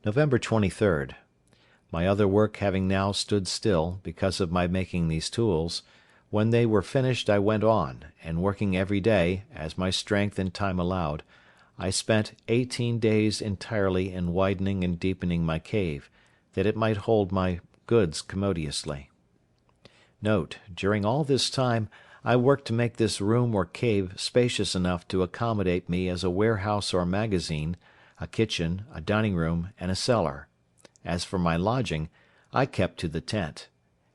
November 23rd. My other work having now stood still, because of my making these tools, when they were finished I went on, and working every day, as my strength and time allowed, I spent 18 days entirely in widening and deepening my cave, that it might hold my goods commodiously. Note: during all this time I worked to make this room or cave spacious enough to accommodate me as a warehouse or magazine, a kitchen, a dining room, and a cellar. As for my lodging, I kept to the tent,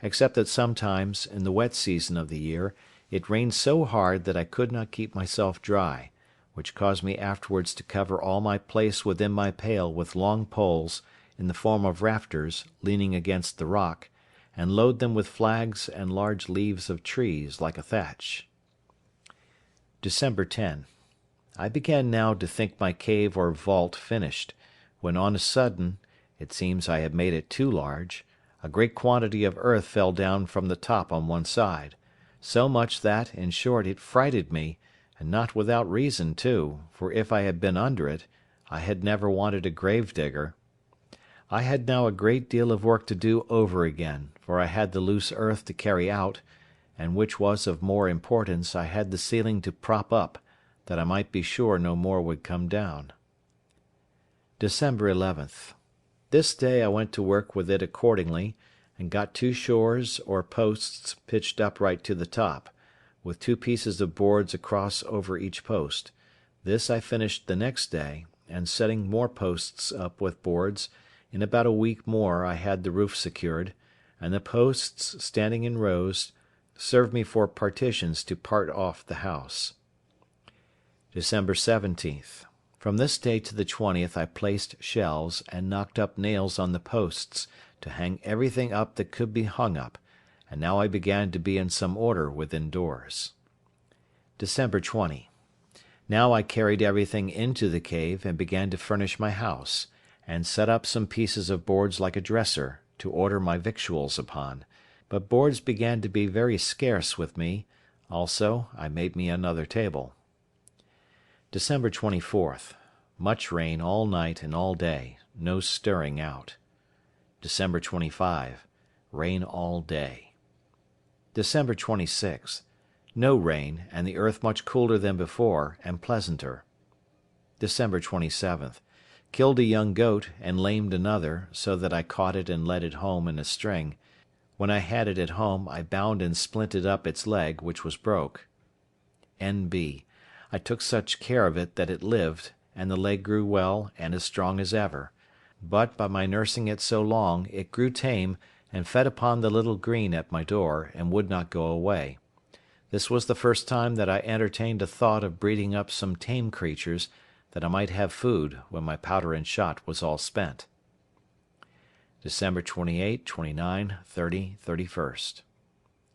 except that sometimes, in the wet season of the year, it rained so hard that I could not keep myself dry, which caused me afterwards to cover all my place within my pail with long poles, in the form of rafters, leaning against the rock, and load them with flags and large leaves of trees, like a thatch. December 10. I began now to think my cave or vault finished, when on a sudden, it seems I had made it too large, a great quantity of earth fell down from the top on one side, so much that, in short, it frighted me, and not without reason too, for if I had been under it, I had never wanted a grave digger. I had now a great deal of work to do over again, for I had the loose earth to carry out, and which was of more importance, I had the ceiling to prop up, that I might be sure no more would come down. December 11th. This day I went to work with it accordingly, and got 2 shores or posts pitched upright to the top, with 2 pieces of boards across over each post. This I finished the next day, and setting more posts up with boards, in about a week more I had the roof secured, and the posts, standing in rows, served me for partitions to part off the house. December 17th. From this day to the 20th I placed shelves, and knocked up nails on the posts, to hang everything up that could be hung up, and now I began to be in some order within doors. December 20. Now I carried everything into the cave, and began to furnish my house, and set up some pieces of boards like a dresser, to order my victuals upon; but boards began to be very scarce with me; also I made me another table. December 24th. Much rain all night and all day, no stirring out. December 25. Rain all day. December 26th. No rain, and the earth much cooler than before, and pleasanter. December 27th. Killed a young goat, and lamed another, so that I caught it and led it home in a string. When I had it at home, I bound and splinted up its leg, which was broke. N.B. I took such care of it that it lived, and the leg grew well and as strong as ever; but, by my nursing it so long, it grew tame, and fed upon the little green at my door, and would not go away. This was the first time that I entertained a thought of breeding up some tame creatures, that I might have food when my powder and shot was all spent. December 28, 29, 30, 31st.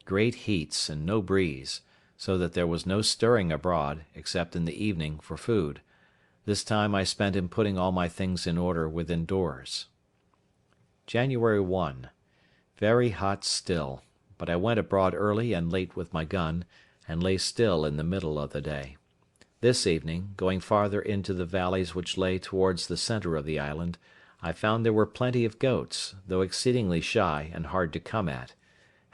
Great heats and no breeze, so that there was no stirring abroad, except in the evening, for food. This time I spent in putting all my things in order within doors. January 1. Very hot still, but I went abroad early and late with my gun, and lay still in the middle of the day. This evening, going farther into the valleys which lay towards the centre of the island, I found there were plenty of goats, though exceedingly shy and hard to come at.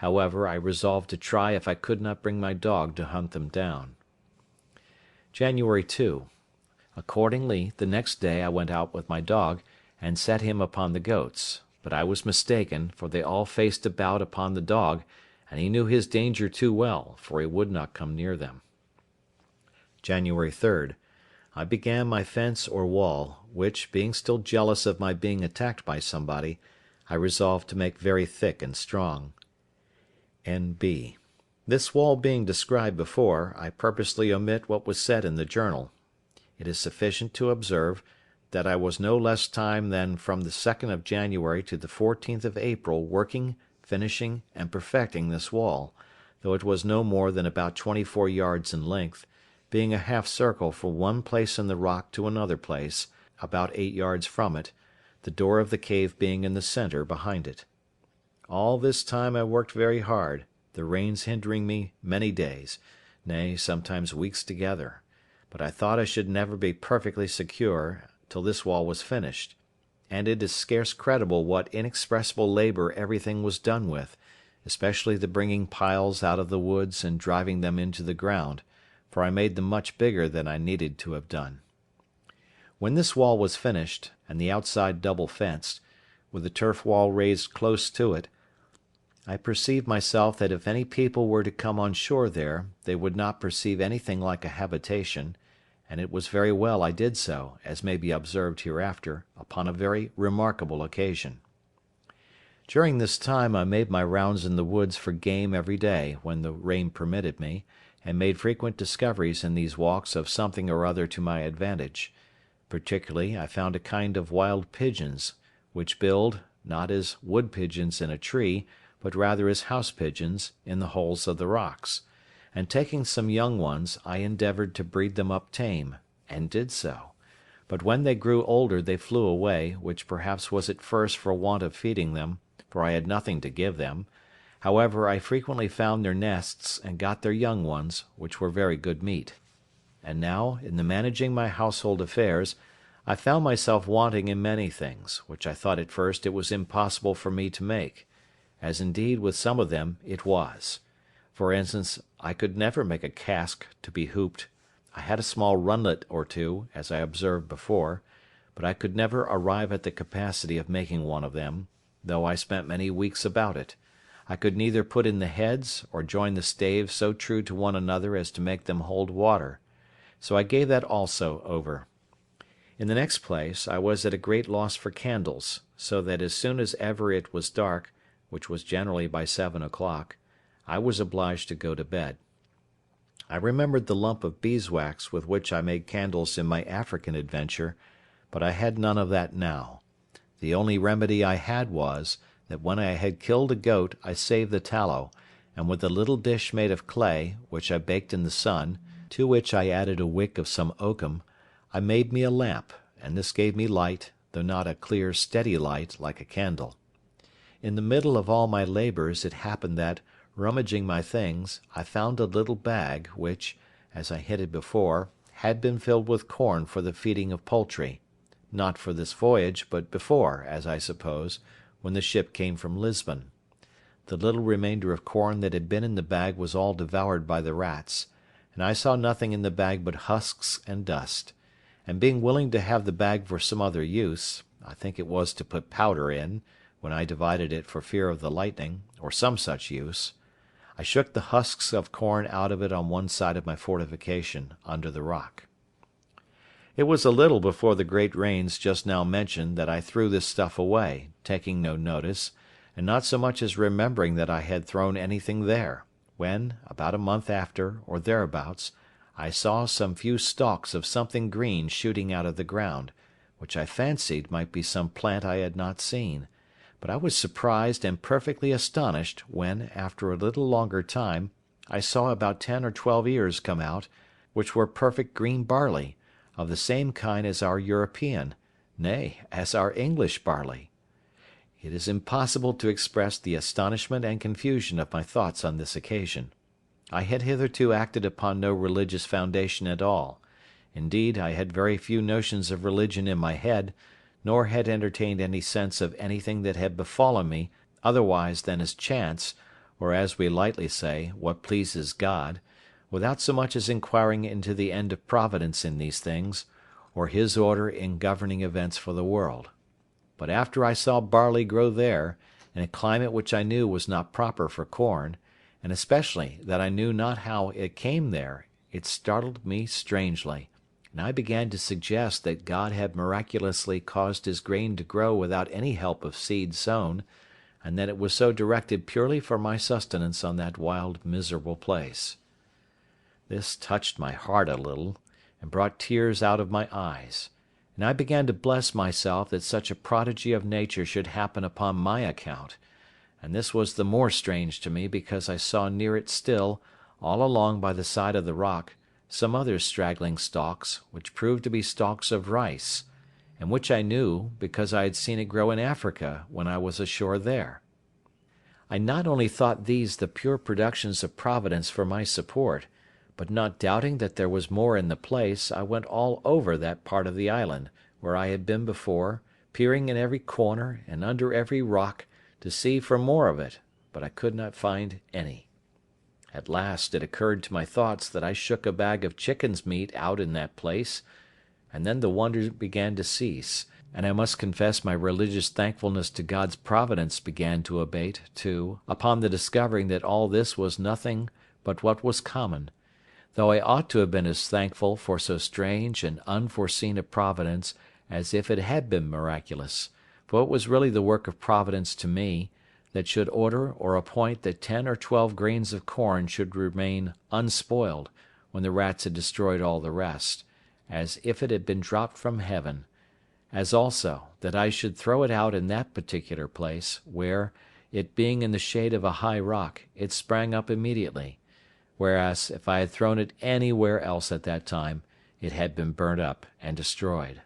However, I resolved to try if I could not bring my dog to hunt them down. January 2. Accordingly, the next day I went out with my dog, and set him upon the goats; but I was mistaken, for they all faced about upon the dog, and he knew his danger too well, for he would not come near them. January 3rd. I began my fence or wall, which, being still jealous of my being attacked by somebody, I resolved to make very thick and strong. N.B. This wall being described before, I purposely omit what was said in the journal. It is sufficient to observe, that I was no less time than from the 2nd of January to the 14th of April working, finishing, and perfecting this wall, though it was no more than about 24 yards in length, being a half circle from one place in the rock to another place, about 8 yards from it, the door of the cave being in the centre behind it. All this time I worked very hard, the rains hindering me many days, nay, sometimes weeks together; but I thought I should never be perfectly secure till this wall was finished, and it is scarce credible what inexpressible labour everything was done with, especially the bringing piles out of the woods and driving them into the ground, for I made them much bigger than I needed to have done. When this wall was finished, and the outside double fenced, with the turf wall raised close to it, I perceived myself that if any people were to come on shore there, they would not perceive anything like a habitation, and it was very well I did so, as may be observed hereafter, upon a very remarkable occasion. During this time I made my rounds in the woods for game every day when the rain permitted me, and made frequent discoveries in these walks of something or other to my advantage. Particularly I found a kind of wild pigeons, which build, not as wood pigeons in a tree, but rather as house pigeons, in the holes of the rocks; and taking some young ones, I endeavoured to breed them up tame, and did so; but when they grew older they flew away, which perhaps was at first for want of feeding them, for I had nothing to give them. However, I frequently found their nests, and got their young ones, which were very good meat. And now, in the managing my household affairs, I found myself wanting in many things, which I thought at first it was impossible for me to make, as indeed with some of them it was. For instance, I could never make a cask to be hooped. I had a small runlet or two, as I observed before, but I could never arrive at the capacity of making one of them, though I spent many weeks about it. I could neither put in the heads, or join the staves so true to one another as to make them hold water; so I gave that also over. In the next place, I was at a great loss for candles, so that as soon as ever it was dark, which was generally by 7 o'clock, I was obliged to go to bed. I remembered the lump of beeswax with which I made candles in my African adventure, but I had none of that now. The only remedy I had was, that when I had killed a goat I saved the tallow, and with a little dish made of clay, which I baked in the sun, to which I added a wick of some oakum, I made me a lamp, and this gave me light, though not a clear steady light like a candle. In the middle of all my labours it happened that, rummaging my things, I found a little bag, which, as I hinted before, had been filled with corn for the feeding of poultry; not for this voyage, but before, as I suppose, when the ship came from Lisbon. The little remainder of corn that had been in the bag was all devoured by the rats, and I saw nothing in the bag but husks and dust; and being willing to have the bag for some other use, I think it was to put powder in, when I divided it for fear of the lightning, or some such use, I shook the husks of corn out of it on one side of my fortification, under the rock. It was a little before the great rains just now mentioned that I threw this stuff away, taking no notice, and not so much as remembering that I had thrown anything there, when, about a month after, or thereabouts, I saw some few stalks of something green shooting out of the ground, which I fancied might be some plant I had not seen; but I was surprised and perfectly astonished when, after a little longer time, I saw about 10 or 12 ears come out, which were perfect green barley, of the same kind as our European, nay, as our English barley. It is impossible to express the astonishment and confusion of my thoughts on this occasion. I had hitherto acted upon no religious foundation at all; indeed, I had very few notions of religion in my head, nor had entertained any sense of anything that had befallen me otherwise than as chance, or, as we lightly say, what pleases God, without so much as inquiring into the end of Providence in these things, or His order in governing events for the world. But after I saw barley grow there, in a climate which I knew was not proper for corn, and especially that I knew not how it came there, it startled me strangely, and I began to suggest that God had miraculously caused His grain to grow without any help of seed sown, and that it was so directed purely for my sustenance on that wild miserable place. This touched my heart a little, and brought tears out of my eyes; and I began to bless myself that such a prodigy of nature should happen upon my account; and this was the more strange to me because I saw near it still, all along by the side of the rock, some other straggling stalks, which proved to be stalks of rice, and which I knew, because I had seen it grow in Africa when I was ashore there. I not only thought these the pure productions of Providence for my support, but not doubting that there was more in the place, I went all over that part of the island, where I had been before, peering in every corner and under every rock to see for more of it, but I could not find any. At last it occurred to my thoughts that I shook a bag of chicken's meat out in that place, and then the wonder began to cease, and I must confess my religious thankfulness to God's providence began to abate, too, upon the discovering that all this was nothing but what was common, though I ought to have been as thankful for so strange and unforeseen a providence as if it had been miraculous, for it was really the work of Providence to me, that should order or appoint that 10 or 12 grains of corn should remain unspoiled when the rats had destroyed all the rest, as if it had been dropped from heaven; as also, that I should throw it out in that particular place, where, it being in the shade of a high rock, it sprang up immediately; whereas, if I had thrown it anywhere else at that time, it had been burnt up and destroyed.